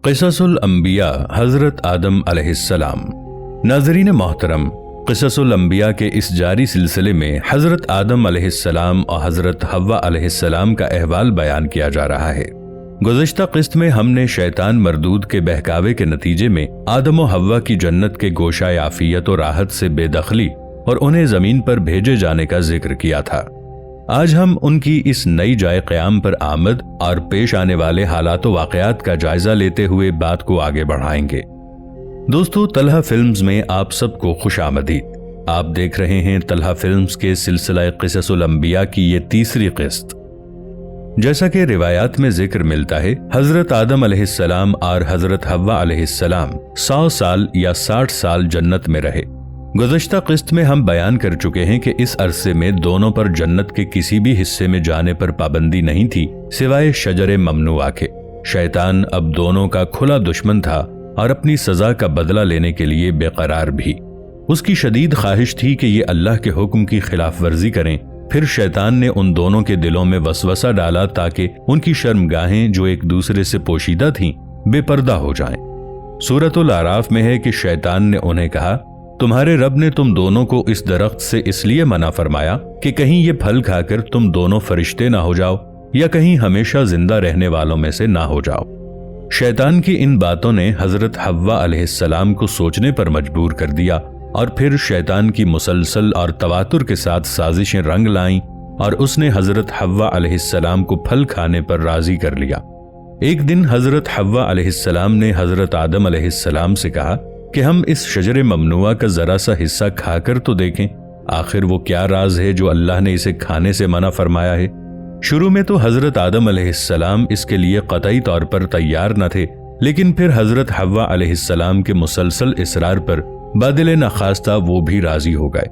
قصص الانبیاء حضرت آدم علیہ السلام۔ ناظرین محترم، قصص الانبیاء کے اس جاری سلسلے میں حضرت آدم علیہ السلام اور حضرت حوا علیہ السلام کا احوال بیان کیا جا رہا ہے۔ گزشتہ قسط میں ہم نے شیطان مردود کے بہکاوے کے نتیجے میں آدم و حوا کی جنت کے گوشہ عافیت و راحت سے بے دخلی اور انہیں زمین پر بھیجے جانے کا ذکر کیا تھا۔ آج ہم ان کی اس نئی جائے قیام پر آمد اور پیش آنے والے حالات و واقعات کا جائزہ لیتے ہوئے بات کو آگے بڑھائیں گے۔ دوستو، طلحہ فلمز میں آپ سب کو خوش آمدید۔ آپ دیکھ رہے ہیں طلحہ فلمز کے سلسلہ قصص الانبیاء کی یہ تیسری قسط۔ جیسا کہ روایات میں ذکر ملتا ہے، حضرت آدم علیہ السلام اور حضرت حوا علیہ السلام 100 سال یا 60 سال جنت میں رہے۔ گزشتہ قسط میں ہم بیان کر چکے ہیں کہ اس عرصے میں دونوں پر جنت کے کسی بھی حصے میں جانے پر پابندی نہیں تھی سوائے شجر ممنوعہ کے۔ شیطان اب دونوں کا کھلا دشمن تھا اور اپنی سزا کا بدلہ لینے کے لیے بے قرار بھی۔ اس کی شدید خواہش تھی کہ یہ اللہ کے حکم کی خلاف ورزی کریں۔ پھر شیطان نے ان دونوں کے دلوں میں وسوسہ ڈالا تاکہ ان کی شرمگاہیں جو ایک دوسرے سے پوشیدہ تھیں بے پردہ ہو جائیں۔ سورۃ الاعراف میں ہے کہ شیطان نے انہیں کہا، تمہارے رب نے تم دونوں کو اس درخت سے اس لیے منع فرمایا کہ کہیں یہ پھل کھا کر تم دونوں فرشتے نہ ہو جاؤ یا کہیں ہمیشہ زندہ رہنے والوں میں سے نہ ہو جاؤ۔ شیطان کی ان باتوں نے حضرت حوا علیہ السلام کو سوچنے پر مجبور کر دیا، اور پھر شیطان کی مسلسل اور تواتر کے ساتھ سازشیں رنگ لائیں اور اس نے حضرت حوا علیہ السلام کو پھل کھانے پر راضی کر لیا۔ ایک دن حضرت حوا علیہ السلام نے حضرت آدم علیہ السلام سے کہا کہ ہم اس شجر ممنوعہ کا ذرا سا حصہ کھا کر تو دیکھیں، آخر وہ کیا راز ہے جو اللہ نے اسے کھانے سے منع فرمایا ہے۔ شروع میں تو حضرت آدم علیہ السلام اس کے لیے قطعی طور پر تیار نہ تھے، لیکن پھر حضرت حوا علیہ السلام کے مسلسل اصرار پر بادل نخواستہ وہ بھی راضی ہو گئے۔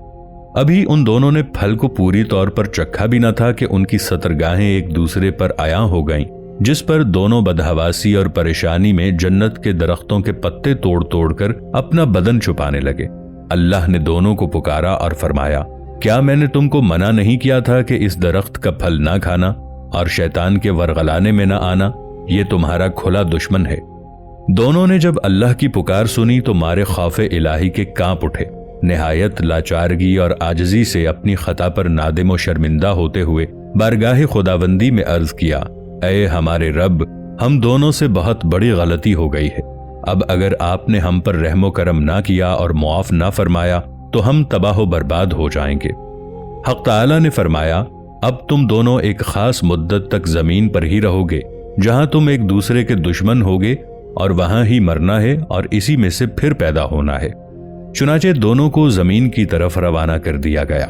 ابھی ان دونوں نے پھل کو پوری طور پر چکھا بھی نہ تھا کہ ان کی سترگاہیں ایک دوسرے پر عیاں ہو گئیں، جس پر دونوں بدحواسی اور پریشانی میں جنت کے درختوں کے پتے توڑ توڑ کر اپنا بدن چھپانے لگے۔ اللہ نے دونوں کو پکارا اور فرمایا، کیا میں نے تم کو منع نہیں کیا تھا کہ اس درخت کا پھل نہ کھانا اور شیطان کے ورغلانے میں نہ آنا؟ یہ تمہارا کھلا دشمن ہے۔ دونوں نے جب اللہ کی پکار سنی تو مارے خوف الہی کے کانپ اٹھے۔ نہایت لاچارگی اور عاجزی سے اپنی خطا پر نادم و شرمندہ ہوتے ہوئے بارگاہ خداوندی میں عرض کیا، اے ہمارے رب، ہم دونوں سے بہت بڑی غلطی ہو گئی ہے۔ اب اگر آپ نے ہم پر رحم و کرم نہ کیا اور معاف نہ فرمایا تو ہم تباہ و برباد ہو جائیں گے۔ حق تعالی نے فرمایا، اب تم دونوں ایک خاص مدت تک زمین پر ہی رہو گے، جہاں تم ایک دوسرے کے دشمن ہوگے، اور وہاں ہی مرنا ہے اور اسی میں سے پھر پیدا ہونا ہے۔ چنانچہ دونوں کو زمین کی طرف روانہ کر دیا گیا۔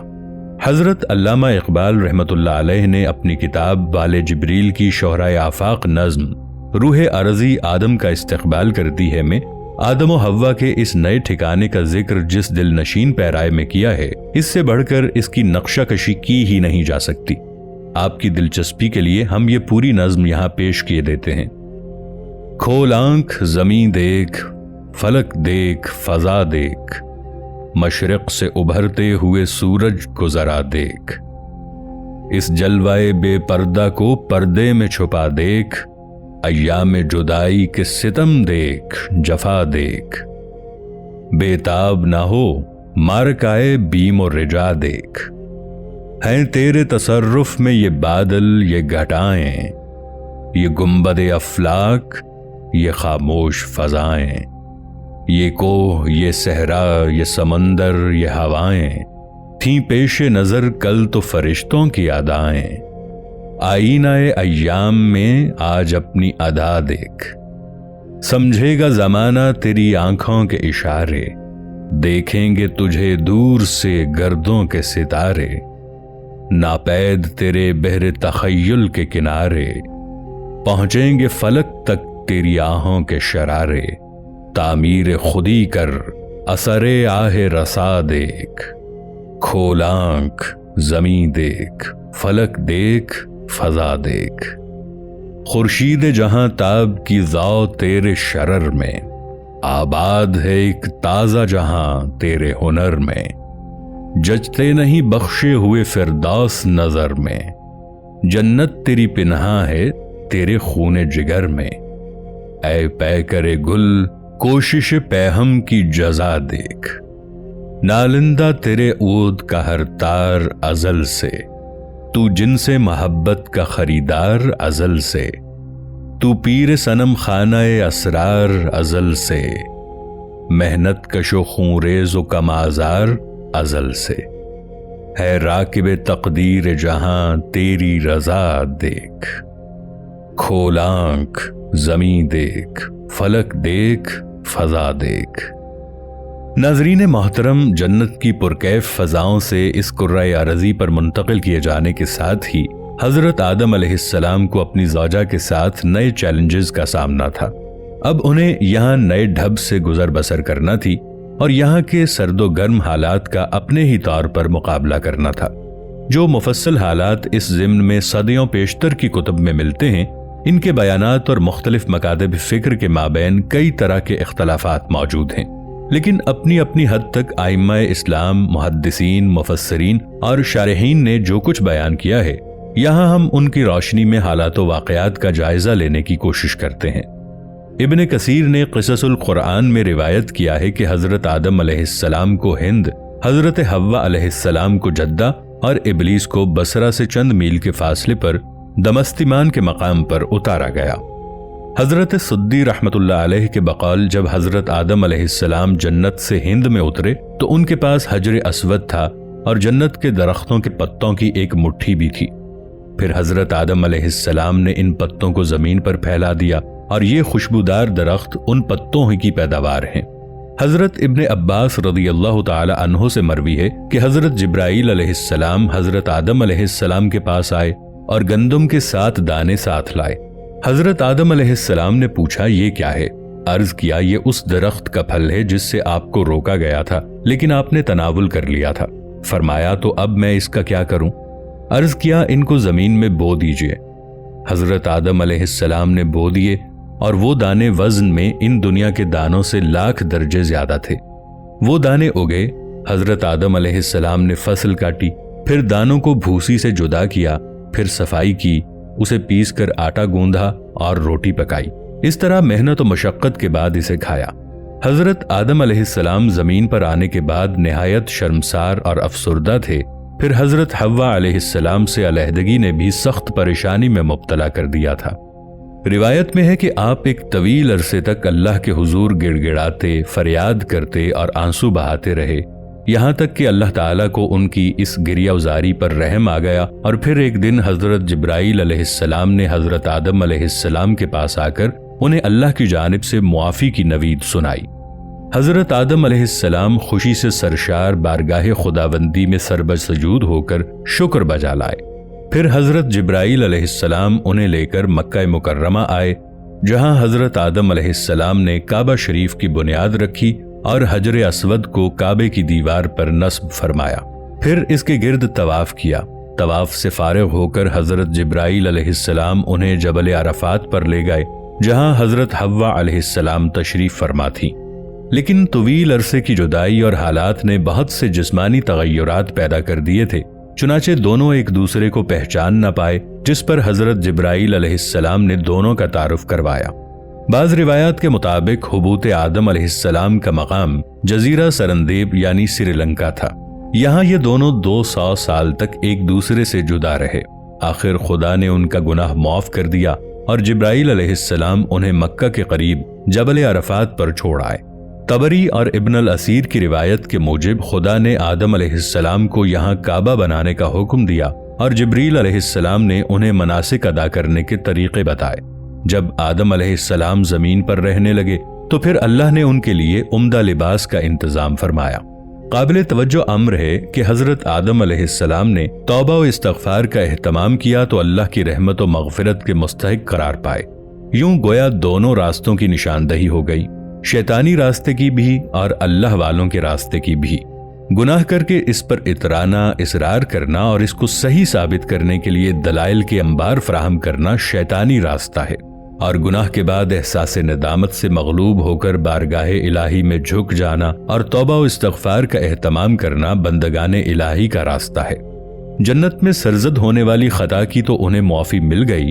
حضرت علامہ اقبال رحمۃ اللہ علیہ نے اپنی کتاب بال جبریل کی شہرائے آفاق نظم روح ارضی آدم کا استقبال کرتی ہے میں آدم و حوا کے اس نئے ٹھکانے کا ذکر جس دل نشین پیرائے میں کیا ہے، اس سے بڑھ کر اس کی نقشہ کشی کی ہی نہیں جا سکتی۔ آپ کی دلچسپی کے لیے ہم یہ پوری نظم یہاں پیش کیے دیتے ہیں۔ کھول آنکھ زمین دیکھ، فلک دیکھ، فضا دیکھ، مشرق سے ابھرتے ہوئے سورج کو ذرا دیکھ، اس جلوائے بے پردہ کو پردے میں چھپا دیکھ، ایام جدائی کے ستم دیکھ، جفا دیکھ، بے تاب نہ ہو مارکائے بیم و رجا دیکھ، ہیں تیرے تصرف میں یہ بادل، یہ گھٹائیں، یہ گنبد افلاک، یہ خاموش فضائیں، یہ کوہ، یہ صحرا، یہ سمندر، یہ ہوائیں، تھیں پیش نظر کل تو فرشتوں کی ادائیں، آئینہ ایام میں آج اپنی ادا دیکھ، سمجھے گا زمانہ تیری آنکھوں کے اشارے، دیکھیں گے تجھے دور سے گردوں کے ستارے، ناپید تیرے بحر تخیل کے کنارے، پہنچیں گے فلک تک تیری آہوں کے شرارے، تعمیر خودی کر اثر آہ رسا دیکھ، کھول آنکھ زمین دیکھ، فلک دیکھ، فضا دیکھ، خورشید جہاں تاب کی ضاء تیرے شرر میں، آباد ہے ایک تازہ جہاں تیرے ہنر میں، ججتے نہیں بخشے ہوئے فردوس نظر میں، جنت تیری پنہاں ہے تیرے خون جگر میں، اے پے کرے گل کوشش پیہم کی جزا دیکھ، نالندہ تیرے عود کا ہر تار ازل سے، تو جن سے محبت کا خریدار ازل سے، تو پیر صنم خانہ اسرار ازل سے، محنت کش و خون ریز و کم آزار ازل سے، ہے راکب تقدیر جہاں تیری رضا دیکھ، کھول آنکھ زمیں دیکھ، فلک دیکھ، فضا دیکھ۔ ناظرین محترم، جنت کی پرکیف فضاؤں سے اس کرۂ ارضی پر منتقل کیے جانے کے ساتھ ہی حضرت آدم علیہ السلام کو اپنی زوجہ کے ساتھ نئے چیلنجز کا سامنا تھا۔ اب انہیں یہاں نئے ڈھب سے گزر بسر کرنا تھی اور یہاں کے سرد و گرم حالات کا اپنے ہی طور پر مقابلہ کرنا تھا۔ جو مفصل حالات اس ضمن میں صدیوں پیشتر کی کتب میں ملتے ہیں، ان کے بیانات اور مختلف مکاتب فکر کے مابین کئی طرح کے اختلافات موجود ہیں، لیکن اپنی اپنی حد تک ائمہ اسلام، محدثین، مفسرین اور شارحین نے جو کچھ بیان کیا ہے، یہاں ہم ان کی روشنی میں حالات و واقعات کا جائزہ لینے کی کوشش کرتے ہیں۔ ابن کثیر نے قصص القرآن میں روایت کیا ہے کہ حضرت آدم علیہ السلام کو ہند، حضرت حوا علیہ السلام کو جدہ اور ابلیس کو بصرہ سے چند میل کے فاصلے پر دمستمان کے مقام پر اتارا گیا۔ حضرت سدی رحمت اللہ علیہ کے بقول جب حضرت آدم علیہ السلام جنت سے ہند میں اترے تو ان کے پاس حجر اسود تھا اور جنت کے درختوں کے پتوں کی ایک مٹھی بھی تھی۔ پھر حضرت آدم علیہ السلام نے ان پتوں کو زمین پر پھیلا دیا اور یہ خوشبودار درخت ان پتوں ہی کی پیداوار ہیں۔ حضرت ابن عباس رضی اللہ تعالی عنہ سے مروی ہے کہ حضرت جبرائیل علیہ السلام حضرت آدم علیہ السلام کے پاس آئے اور گندم کے 7 دانے ساتھ لائے۔ حضرت آدم علیہ السلام نے پوچھا یہ کیا ہے؟ عرض کیا یہ اس درخت کا پھل ہے جس سے آپ کو روکا گیا تھا لیکن آپ نے تناول کر لیا تھا۔ فرمایا تو اب میں اس کا کیا کروں؟ عرض کیا ان کو زمین میں بو دیجئے۔ حضرت آدم علیہ السلام نے بو دیے اور وہ دانے وزن میں ان دنیا کے دانوں سے 1,00,000 درجے زیادہ تھے۔ وہ دانے اگے، حضرت آدم علیہ السلام نے فصل کاٹی، پھر دانوں کو بھوسی سے جدا کیا، پھر صفائی کی، اسے پیس کر آٹا گوندھا اور روٹی پکائی۔ اس طرح محنت و مشقت کے بعد اسے کھایا۔ حضرت آدم علیہ السلام زمین پر آنے کے بعد نہایت شرمسار اور افسردہ تھے۔ پھر حضرت حوا علیہ السلام سے علیحدگی نے بھی سخت پریشانی میں مبتلا کر دیا تھا۔ روایت میں ہے کہ آپ ایک طویل عرصے تک اللہ کے حضور گڑ گڑاتے، فریاد کرتے اور آنسو بہاتے رہے، یہاں تک کہ اللہ تعالیٰ کو ان کی اس گریہ وزاری پر رحم آ گیا اور پھر ایک دن حضرت جبرائیل علیہ السلام نے حضرت آدم علیہ السلام کے پاس آ کر انہیں اللہ کی جانب سے معافی کی نوید سنائی۔ حضرت آدم علیہ السلام خوشی سے سرشار بارگاہ خداوندی میں سربسجود ہو کر شکر بجا لائے۔ پھر حضرت جبرائیل علیہ السلام انہیں لے کر مکہ مکرمہ آئے، جہاں حضرت آدم علیہ السلام نے کعبہ شریف کی بنیاد رکھی اور حجر اسود کو کعبے کی دیوار پر نصب فرمایا۔ پھر اس کے گرد طواف کیا۔ طواف سے فارغ ہو کر حضرت جبرائیل علیہ السلام انہیں جبل عرفات پر لے گئے، جہاں حضرت حوا علیہ السلام تشریف فرما تھی۔ لیکن طویل عرصے کی جدائی اور حالات نے بہت سے جسمانی تغیرات پیدا کر دیے تھے، چنانچہ دونوں ایک دوسرے کو پہچان نہ پائے، جس پر حضرت جبرائیل علیہ السلام نے دونوں کا تعارف کروایا۔ بعض روایات کے مطابق حبوط آدم علیہ السلام کا مقام جزیرہ سرندیب یعنی سری لنکا تھا۔ یہاں یہ دونوں 200 سال تک ایک دوسرے سے جدا رہے۔ آخر خدا نے ان کا گناہ معاف کر دیا اور جبرائیل علیہ السلام انہیں مکہ کے قریب جبل عرفات پر چھوڑ آئے۔ طبری اور ابن الاسیر کی روایت کے موجب خدا نے آدم علیہ السلام کو یہاں کعبہ بنانے کا حکم دیا اور جبریل علیہ السلام نے انہیں مناسک ادا کرنے کے طریقے بتائے۔ جب آدم علیہ السلام زمین پر رہنے لگے تو پھر اللہ نے ان کے لیے عمدہ لباس کا انتظام فرمایا۔ قابل توجہ امر ہے کہ حضرت آدم علیہ السلام نے توبہ و استغفار کا اہتمام کیا تو اللہ کی رحمت و مغفرت کے مستحق قرار پائے۔ یوں گویا دونوں راستوں کی نشاندہی ہو گئی، شیطانی راستے کی بھی اور اللہ والوں کے راستے کی بھی۔ گناہ کر کے اس پر اترانا، اصرار کرنا اور اس کو صحیح ثابت کرنے کے لیے دلائل کے انبار فراہم کرنا شیطانی راستہ ہے، اور گناہ کے بعد احساس ندامت سے مغلوب ہو کر بارگاہ الہی میں جھک جانا اور توبہ و استغفار کا اہتمام کرنا بندگان الہی کا راستہ ہے۔ جنت میں سرزد ہونے والی خطا کی تو انہیں معافی مل گئی،